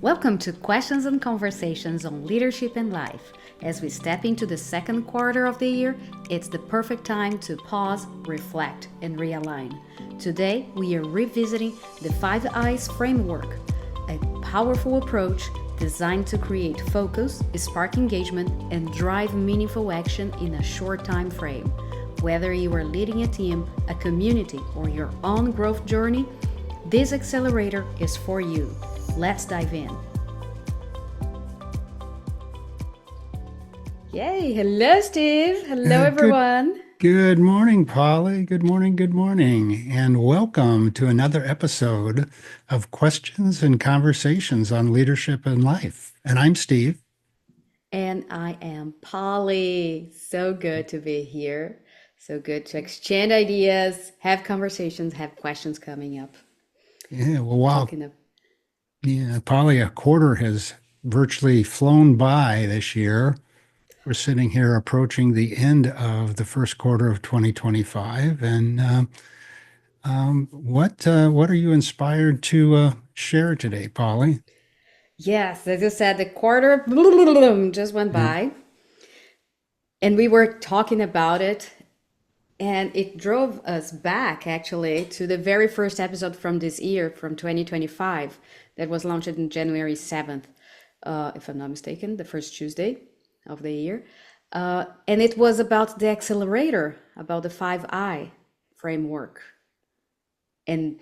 Welcome to Questions and Conversations on Leadership and Life. As we step into the second quarter of the year, it's the perfect time to pause, reflect, and realign. Today, we are revisiting the 5I's framework, a powerful approach designed to create focus, spark engagement, and drive meaningful action in a short time frame. Whether you are leading a team, a community, or your own growth journey, this accelerator is for you. Let's dive in. Yay! Hello, Steve. Hello, everyone. Good morning, Polly. Good morning, and welcome to another episode of Questions and Conversations on Leadership and Life. And I'm Steve. And I am Polly. So good to be here. So good to exchange ideas, have conversations, have questions coming up. Yeah, well, wow. Yeah, Polly, a quarter has virtually flown by this year. We're sitting here approaching the end of the first quarter of 2025. And what are you inspired to share today, Polly? Yes, as you said, the quarter just went by. And we were talking about it. And it drove us back, actually, to the very first episode from this year, from 2025, that was launched on January 7th, if I'm not mistaken, the first Tuesday of the year. And it was about the accelerator, about the 5I framework. And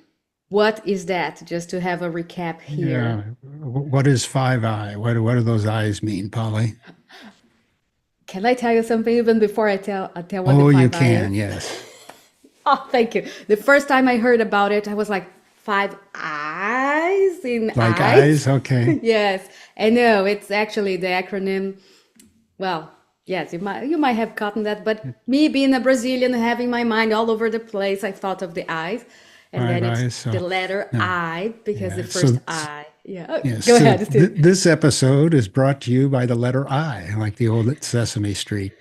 what is that? Just to have a recap here. Yeah. What is 5I? What do those eyes mean, Polly? Can I tell you something even before I tell what the 5I Oh, you is? can, yes. Oh, thank you. The first time I heard about it, I was like, 5 eyes in Like eyes? eyes? Okay. Yes. I know it's actually the acronym. Well, yes, you might have gotten that, but me being a Brazilian, having my mind all over the place, I thought of the eyes, and Five then eyes. it's So, the letter no. I because the Yeah. first So, I. Yeah. Oh, yes. go So ahead, Steve. this episode is brought to you by the letter I, like the old Sesame Street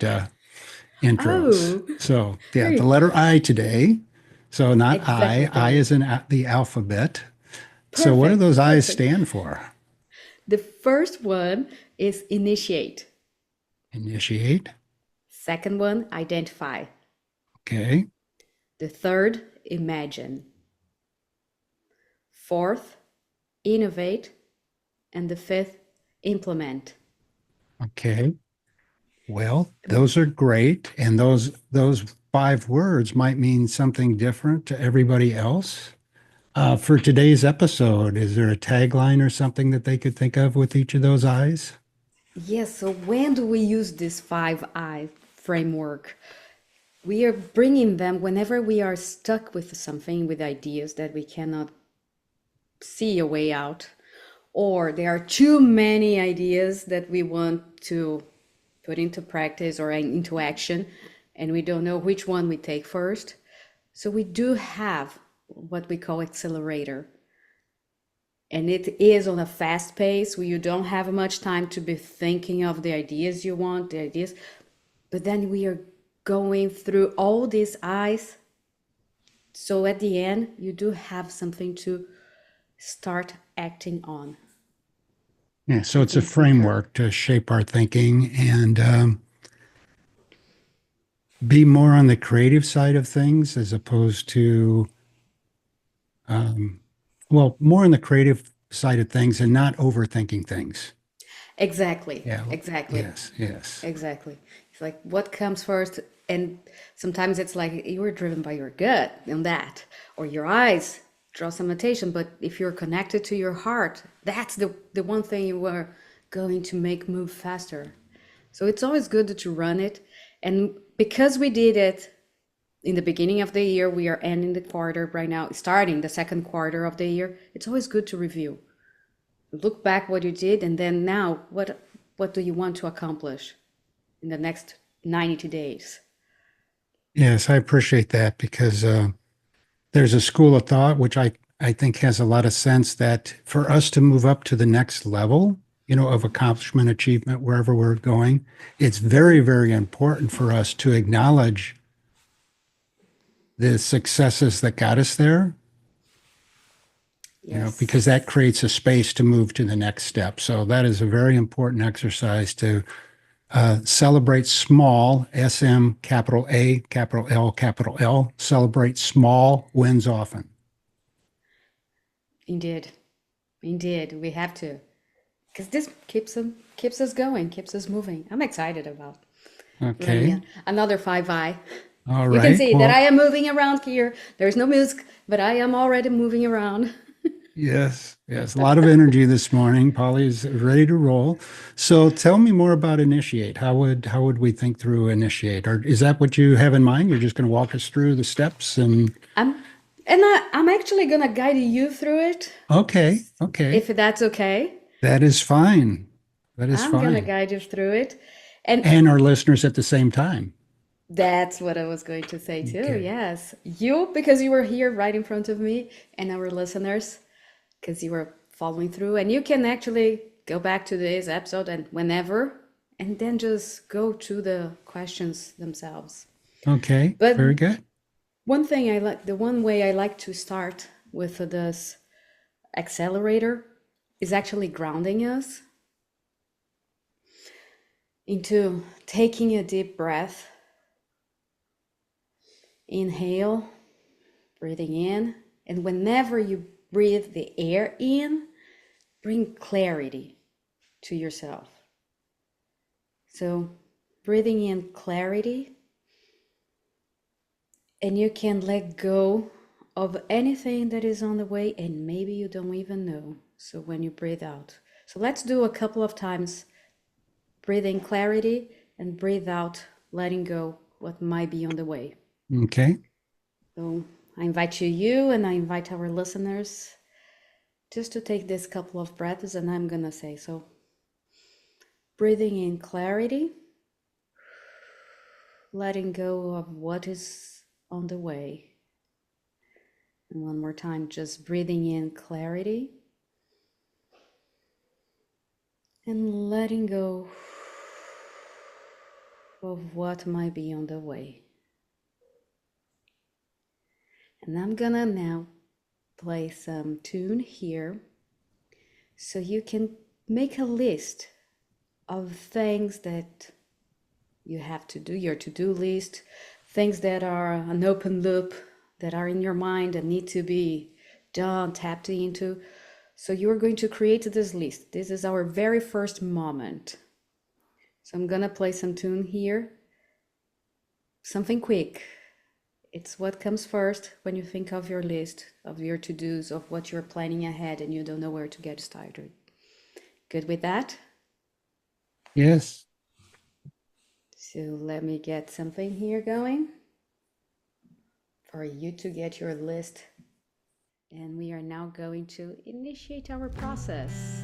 intros. Oh, So, yeah, the great. letter I today. So, not Exactly I correct. is in the alphabet. So, what do Perfect. those I's Perfect. stand for? The first one is initiate. Initiate. Second one, identify. Okay. The third, imagine. Fourth, innovate. And the fifth, implement. Okay. Well, those are great, and those 5 words might mean something different to everybody else. For today's episode, is there a tagline or something that they could think of with each of those eyes? Yes, so when do we use this 5I framework? We are bringing them whenever we are stuck with something, with ideas that we cannot see a way out, or there are too many ideas that we want to put into practice or into action, and we don't know which one we take first. So we do have what we call accelerator. And it is on a fast pace where you don't have much time to be thinking of the ideas you want, the ideas. But then we are going through all these eyes. So at the end, you do have something to start acting on. Yeah, so it's a Something quicker. framework to shape our thinking and be more on the creative side of things as opposed to, more on the creative side of things and not overthinking things. Exactly. Yeah. Exactly. Yes. Exactly. It's like what comes first, and sometimes it's like you were driven by your gut and that, or your eyes draw some attention. But if you're connected to your heart, that's the one thing you are going to make move faster. So it's always good to run it, and because we did it in the beginning of the year, we are ending the quarter right now, starting the second quarter of the year. It's always good to review, look back what you did, and then now what do you want to accomplish in the next 90 days. Yes, I appreciate that because there's a school of thought which I think has a lot of sense that for us to move up to the next level, of accomplishment, achievement, wherever we're going, it's very, very important for us to acknowledge the successes that got us there because that Yes. creates a space to move to the next step. So that is a very important exercise to celebrate small, SM, capital A, capital L, celebrate small wins often. Indeed. Indeed. We have to. Because this keeps us going, keeps us moving. I'm excited about learning Okay. another 5i. All You can right. see that I Well, am moving around here. There's no music, but I am already moving around. yes, yes, a lot of energy this morning. Polly's ready to roll. So tell me more about initiate. How would we think through initiate? Or is that what you have in mind? You're just going to walk us through the steps and I'm I'm actually gonna guide you through it, okay, okay. if that's okay. That is fine. That is I'm gonna fine. guide you through it. And And our listeners at the same time. that's what I was going to say too. Okay. Yes. You, because you were here right in front of me, and our listeners, because you were following through. And you can actually go back to this episode and whenever, and then just go to the questions themselves. Okay. But Very good. one thing I like, the one way I like to start with this accelerator is actually grounding us into taking a deep breath. Inhale, breathing in, and whenever you breathe the air in, bring clarity to yourself. So, breathing in clarity, and you can let go of anything that is on the way, and maybe you don't even know. So, when you breathe out, so let's do a couple of times. Breathe in clarity and breathe out, letting go what might be on the way. Okay. So I invite you and I invite our listeners just to take this couple of breaths, and I'm gonna say so. Breathing in clarity, letting go of what is on the way. And one more time, just breathing in clarity and letting go of what might be on the way. And I'm gonna now play some tune here so you can make a list of things that you have to do, your to-do list, things that are an open loop, that are in your mind and need to be done, tapped into. So you're going to create this list. This is our very first moment. So I'm gonna play some tune here, something quick. It's what comes first when you think of your list, of your to-dos, of what you're planning ahead and you don't know where to get started. Good with that? Yes. So let me get something here going for you to get your list. And we are now going to initiate our process.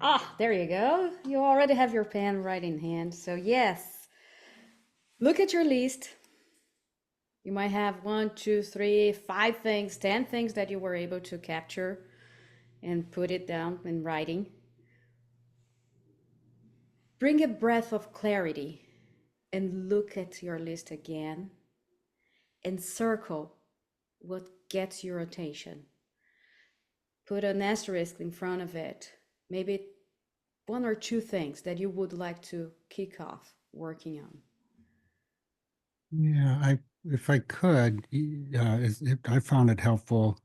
Ah, there you go. You already have your pen right in hand. So, yes, look at your list. You might have one, two, three, 5 things, 10 things that you were able to capture and put it down in writing. Bring a breath of clarity and look at your list again and circle what gets your attention. Put an asterisk in front of it. Maybe one or two things that you would like to kick off working on. Yeah, if I could, I found it helpful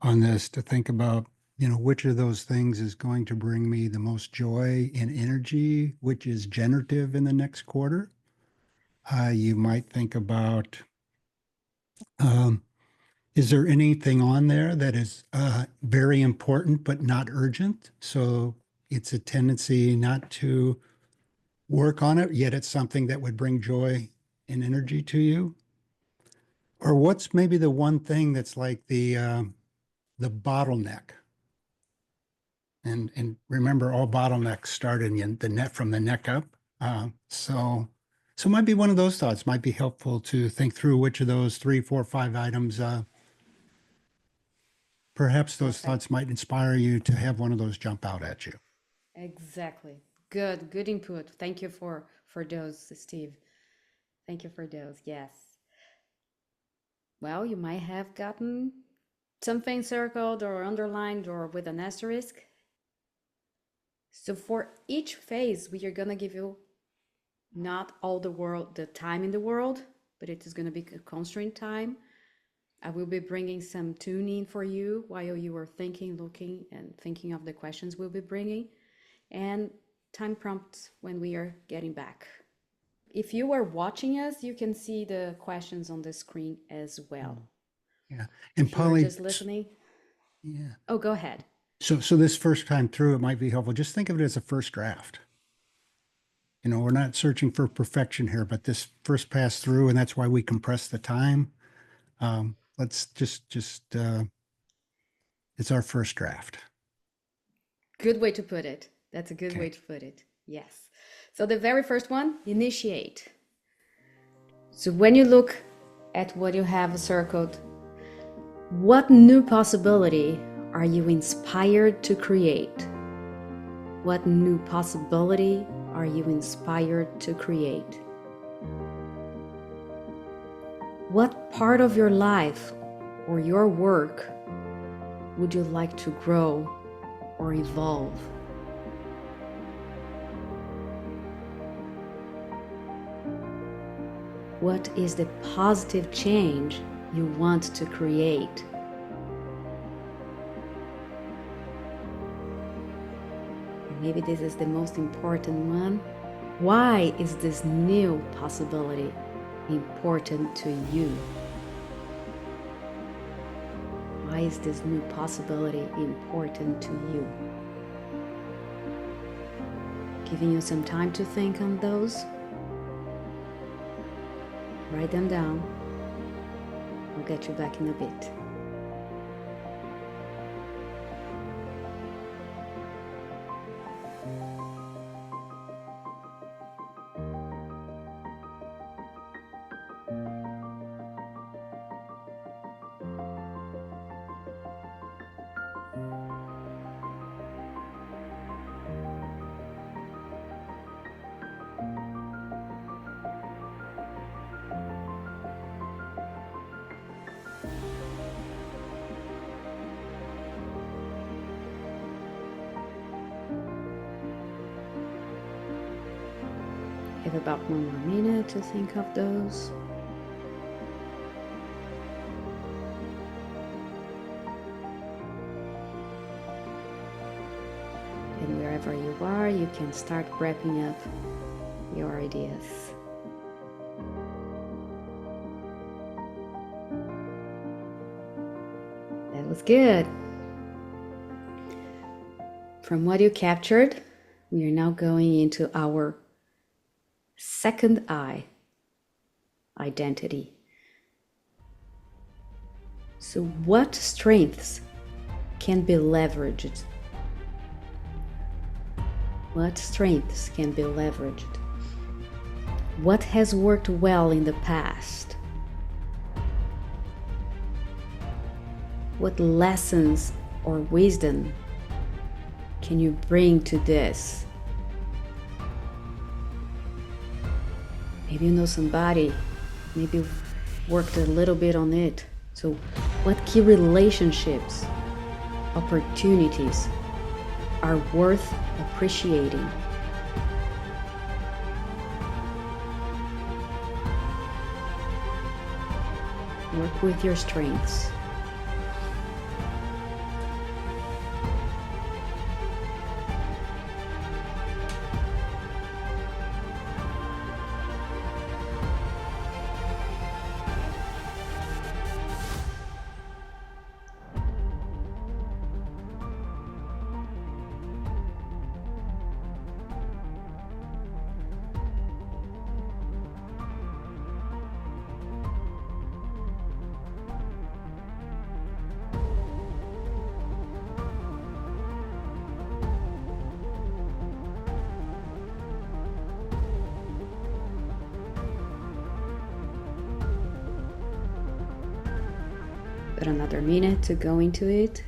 on this to think about, which of those things is going to bring me the most joy and energy, which is generative in the next quarter. You might think about, um, is there anything on there that is very important but not urgent? So it's a tendency not to work on it, yet it's something that would bring joy and energy to you. Or what's maybe the one thing that's like the bottleneck? And remember, all bottlenecks start in the net from the neck up. So it might be one of those thoughts. Might be helpful to think through which of those 3, 4, 5 items. Perhaps those Perfect. thoughts might inspire you to have one of those jump out at you. Exactly. Good input. Thank you for those, Steve. Thank you for those. Yes. Well, you might have gotten something circled or underlined or with an asterisk. So for each phase, we are gonna give you not all the time in the world, but it is gonna be a constraint time. I will be bringing some tuning for you while you are thinking, looking, and thinking of the questions we'll be bringing, and time prompts when we are getting back. If you are watching us, you can see the questions on the screen as well. Yeah. And If you are Polly, just listening, yeah. oh, go ahead. So this first time through, it might be helpful. Just think of it as a first draft. We're not searching for perfection here, but this first pass through, and that's why we compress the time. Let's just it's our first draft. Good way to put it. That's a good way Okay. to put it. Yes. So the very first one, initiate. So when you look at what you have circled, what new possibility are you inspired to create? What new possibility are you inspired to create? What part of your life or your work would you like to grow or evolve? What is the positive change you want to create? And maybe this is the most important one. Why is this new possibility important to you? Why is this new possibility important to you? Giving you some time to think on those. Write them down. I'll get you back in a bit. Have about 1 more minute to think of those. And wherever you are, you can start wrapping up your ideas. That was good. From what you captured, we are now going into our second I, identity. So, what strengths can be leveraged? What strengths can be leveraged? What has worked well in the past? What lessons or wisdom can you bring to this? Maybe you know somebody, maybe you've worked a little bit on it. So what key relationships, opportunities are worth appreciating? Work with your strengths. But another minute to go into it.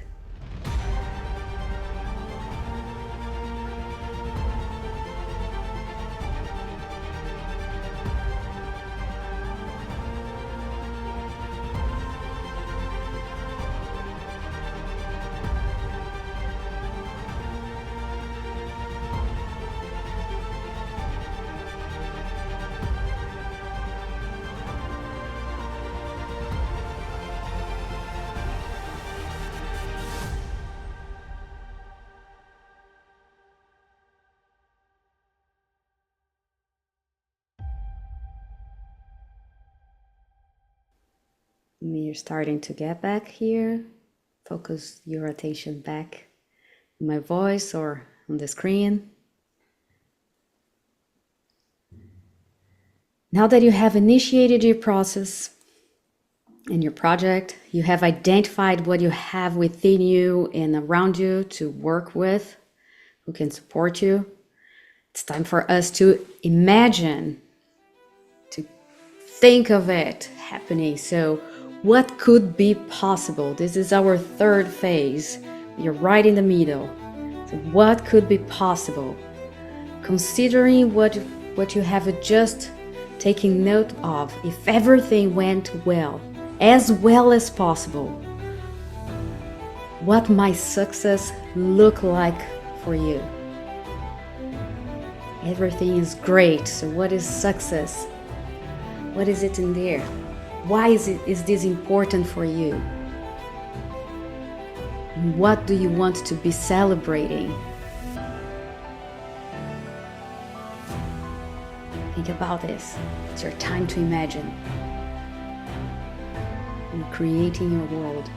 You're starting to get back here. Focus your attention back on my voice or on the screen. Now that you have initiated your process and your project, you have identified what you have within you and around you to work with, who can support you. It's time for us to imagine, to think of it happening. So what could be possible? This is our third phase. You're right in the middle. So what could be possible? Considering what you have just taken note of, if everything went well as possible, what might success look like for you? Everything is great. So what is success? What is it in there? Why is this important for you? What do you want to be celebrating? Think about this. It's your time to imagine and creating your world.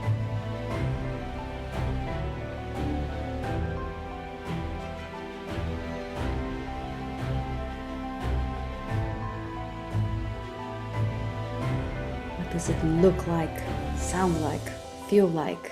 What does it look like, sound like, feel like?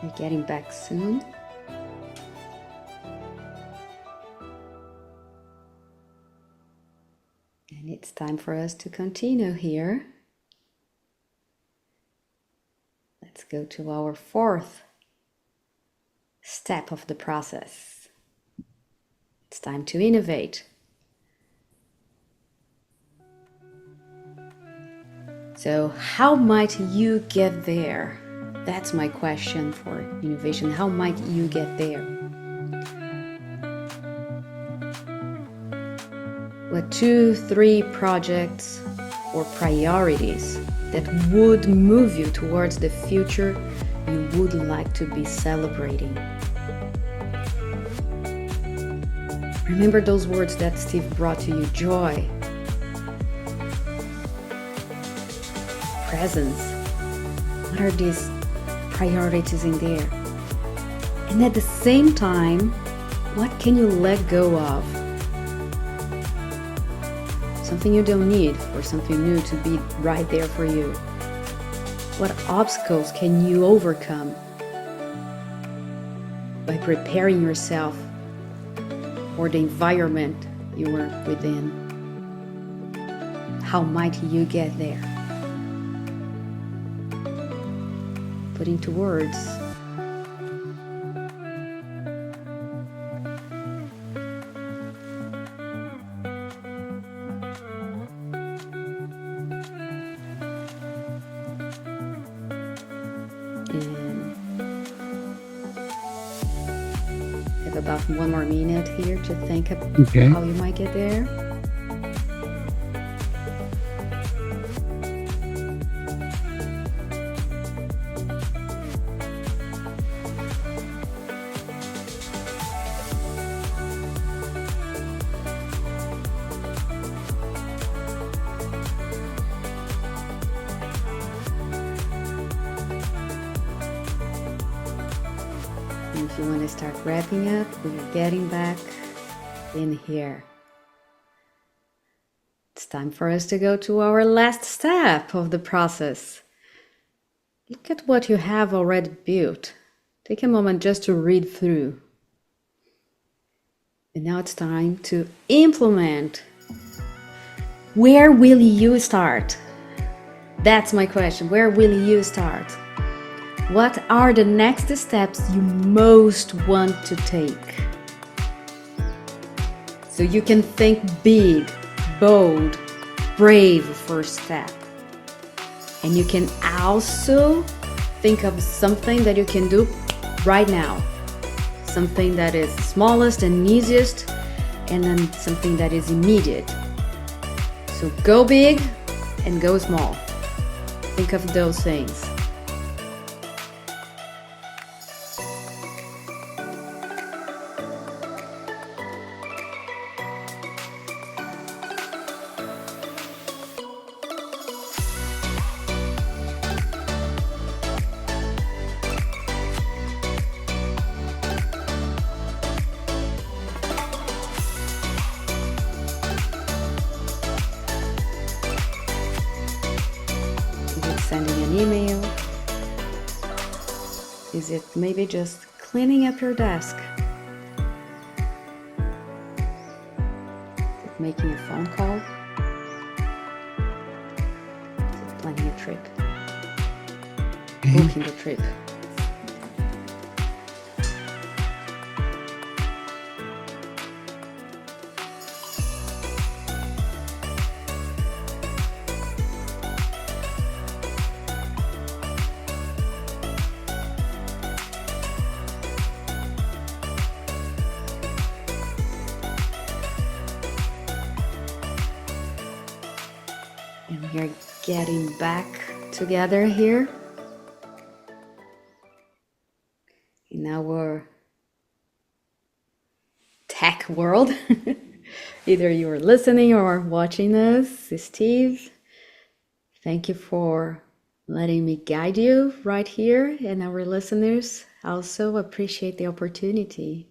You're getting back soon. And it's time for us to continue here. Let's go to our fourth step of the process. It's time to innovate. So, how might you get there? That's my question for innovation. How might you get there? What 2, 3 projects or priorities that would move you towards the future you would like to be celebrating. Remember those words that Steve brought to you: joy, presence. What are these priorities in there? And at the same time, what can you let go of? Something you don't need or something new to be right there for you. What obstacles can you overcome by preparing yourself for the environment you are within? How might you get there? Put into words. And have about 1 more minute here to think of Okay. how you might get there. And if you want to start wrapping up, we're getting back in here. It's time for us to go to our last step of the process. Look at what you have already built. Take a moment just to read through. And now it's time to implement. Where will you start? That's my question. Where will you start? What are the next steps you most want to take? So you can think big, bold, brave first step. And you can also think of something that you can do right now. Something that is smallest and easiest, and then something that is immediate. So go big and go small. Think of those things. Is it sending an email? Is it maybe just cleaning up your desk? Is it making a phone call? Is it planning a trip? Booking a trip? And we are getting back together here in our tech world. Either you are listening or watching us. Steve, thank you for letting me guide you right here, and our listeners also appreciate the opportunity.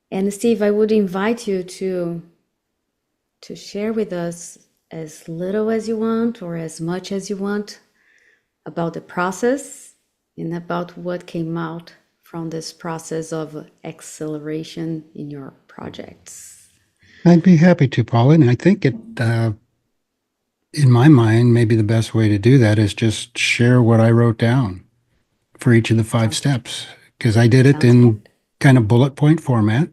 And Steve, I would invite you to share with us as little as you want or as much as you want about the process and about what came out from this process of acceleration in your projects. I'd be happy to, Paula. And I think in my mind, maybe the best way to do that is just share what I wrote down for each of the 5 steps, because I did it Sounds in good. kind of bullet point format.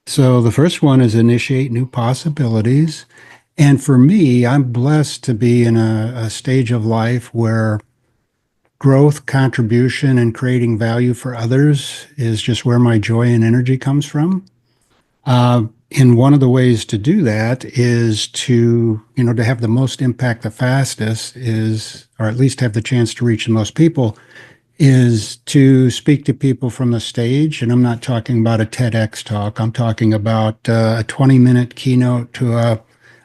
So the first one is initiate new possibilities. And for me, I'm blessed to be in a stage of life where growth, contribution, and creating value for others is just where my joy and energy comes from. and one of the ways to do that is to have the most impact the fastest is, or at least have the chance to reach the most people, is to speak to people from the stage. And I'm not talking about a TEDx talk. I'm talking about a 20-minute keynote to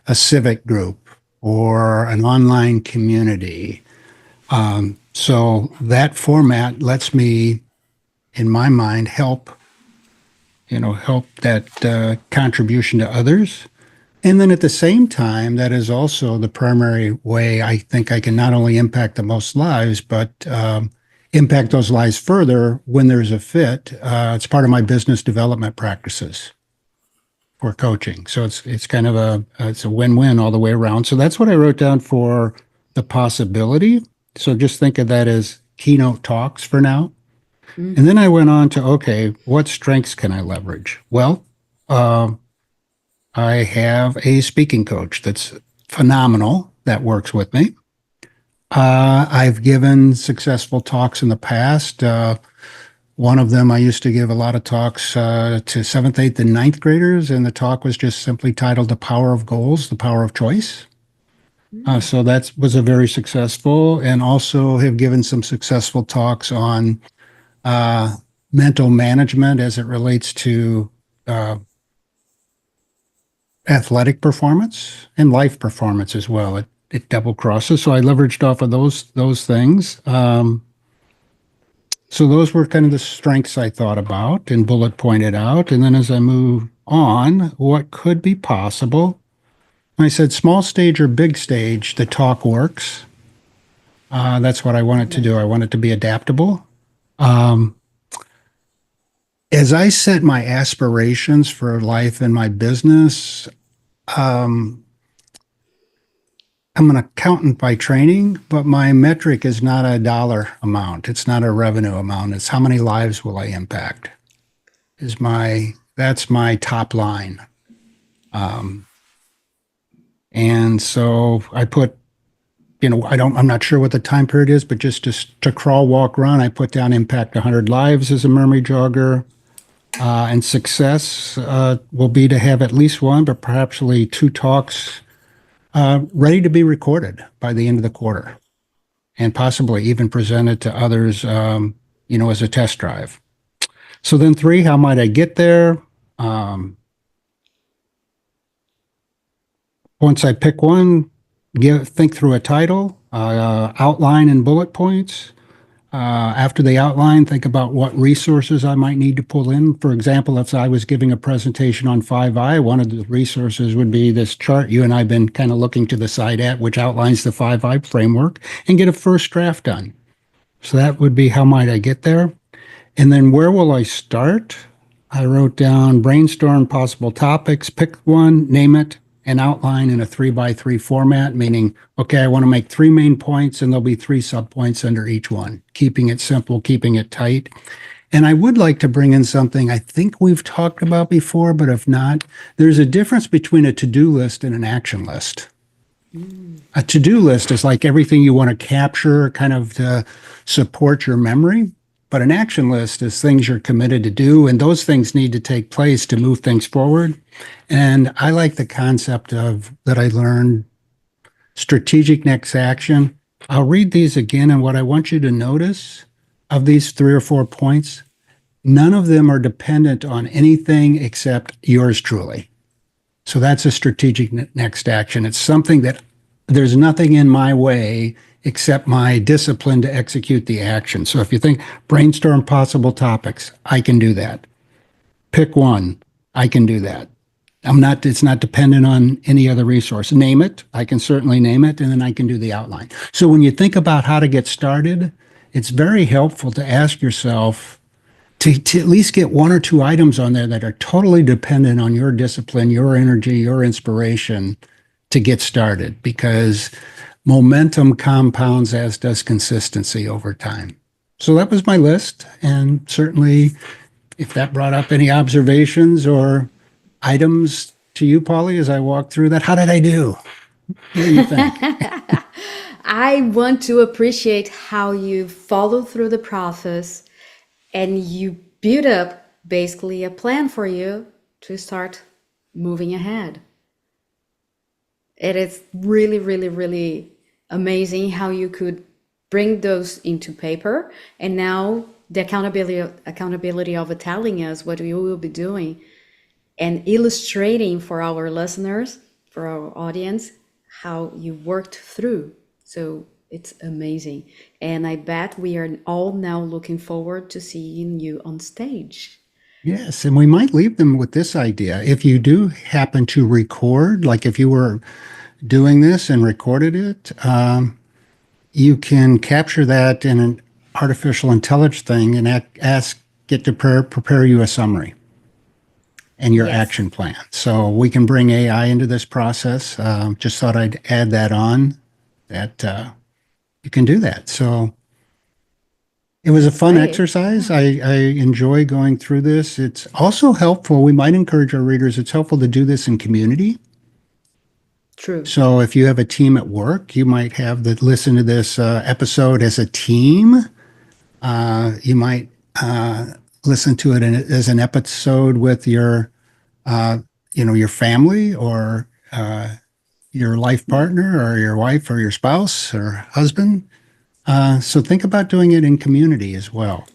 a civic group or an online community. So that format lets me, in my mind, help that contribution to others. And then at the same time, that is also the primary way I think I can not only impact the most lives, but impact those lives further when there's a fit. It's part of my business development practices for coaching. So it's kind of it's a win-win all the way around. So that's what I wrote down for the possibility. So just think of that as keynote talks for now. And then I went on to, okay, what strengths can I leverage? Well, I have a speaking coach that's phenomenal that works with me. I've given successful talks in the past. One of them, I used to give a lot of talks to seventh, eighth, and ninth graders, and the talk was just simply titled "The Power of Goals, the Power of Choice." So that was a very successful, and also have given some successful talks on uh, mental management as it relates to uh, athletic performance and life performance as well. It double crosses, so I leveraged off of those things. So those were kind of the strengths I thought about and bullet pointed out. And then as I move on, what could be possible? I said small stage or big stage, the talk works. That's what I want it to do. I want it to be adaptable. Um, as I set my aspirations for life and my business, um, I'm an accountant by training, but my metric is not a dollar amount. It's not a revenue amount. It's how many lives will I impact that's my top line. Um, and so I put, I'm not sure what the time period is, but just to crawl, walk, run, I put down impact 100 lives as a memory jogger. And success will be to have at least one, but perhaps two talks ready to be recorded by the end of the quarter, and possibly even presented to others, as a test drive. So then three, how might I get there? Um, Once I pick one, think through a title, outline and bullet points. After the outline, think about what resources I might need to pull in. For example, if I was giving a presentation on 5I, one of the resources would be this chart you and I have been kind of looking to the side at, which outlines the 5I framework, and get a first draft done. So that would be how might I get there? And then where will I start? I wrote down brainstorm possible topics, pick one, name it, and outline in a 3x3 format, meaning, okay, I want to make three main points and there'll be three subpoints under each one, keeping it simple, keeping it tight. And I would like to bring in something I think we've talked about before, but if not, there's a difference between a to-do list and an action list. A to-do list is like everything you want to capture kind of to support your memory. But an action list is things you're committed to do, and those things need to take place to move things forward. And I like the concept of that I learned strategic next action. I'll read these again, and what I want you to notice of these three or four points, none of them are dependent on anything except yours truly. So that's a strategic next action. It's something that there's nothing in my way except my discipline to execute the action. So if you think brainstorm possible topics, I can do that. Pick one, I can do that. It's not dependent on any other resource. Name it, I can certainly name it, and then I can do the outline. So when you think about how to get started, it's very helpful to ask yourself to at least get one or two items on there that are totally dependent on your discipline, your energy, your inspiration to get started, because momentum compounds as does consistency over time. So that was my list. And certainly, if that brought up any observations or items to you, Polly, as I walked through that, how did I do? What do you think? I want to appreciate how you follow through the process and you build up basically a plan for you to start moving ahead. It is really, really, really amazing how you could bring those into paper, and now the accountability of telling us what we will be doing and illustrating for our listeners, for our audience, how you worked through. So it's amazing. And I bet we are all now looking forward to seeing you on stage. Yes, and we might leave them with this idea. If you do happen to record, like if you were doing this and recorded it, you can capture that in an artificial intelligence thing and ask it to prepare you a summary and your Yes, action plan. So we can bring AI into this process. Just thought I'd add that on, that you can do that. So it was a that's fun great. exercise. Yeah, I enjoy going through this. It's also helpful. We might encourage our readers. It's helpful to do this in community. true. So if you have a team at work, you might have that listen to this episode as a team. You might listen to it as an episode with your, your family or your life partner or your wife or your spouse or husband. So think about doing it in community as well.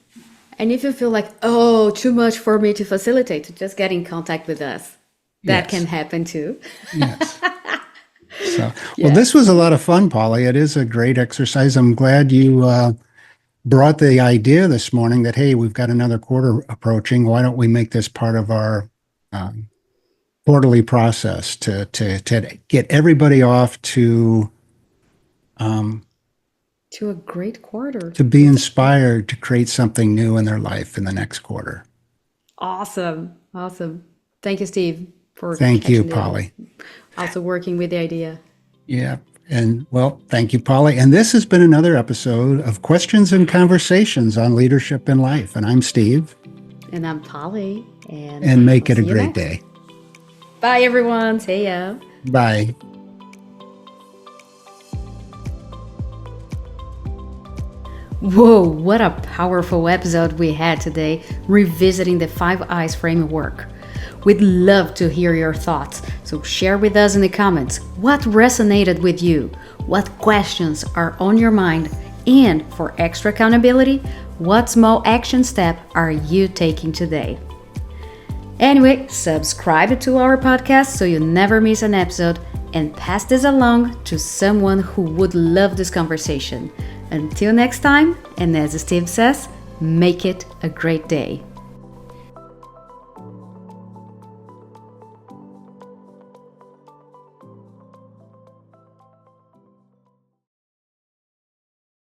And if you feel like, oh, too much for me to facilitate, just get in contact with us. That can Yes. happen too. Yes. So, well, Yeah. this was a lot of fun, Polly. It is a great exercise. I'm glad you brought the idea this morning that, hey, we've got another quarter approaching. Why don't we make this part of our um, quarterly process to get everybody off um, To a great quarter. to be That's great. inspired to create something new in their life in the next quarter. Awesome. Awesome. Thank you, Steve, for Thank you, catching the, Polly. also working with the idea. Yeah. And well, thank you, Polly. And this has been another episode of Questions and Conversations on Leadership in Life. And I'm Steve. And I'm Polly, and And make we'll it a see you great next. day. Bye, everyone. See ya. Bye. Whoa, what a powerful episode we had today, revisiting the 5I's framework. We'd love to hear your thoughts, so share with us in the comments what resonated with you, what questions are on your mind, and for extra accountability, what small action step are you taking today? Anyway, subscribe to our podcast so you never miss an episode, and pass this along to someone who would love this conversation. Until next time, and as Steve says, make it a great day.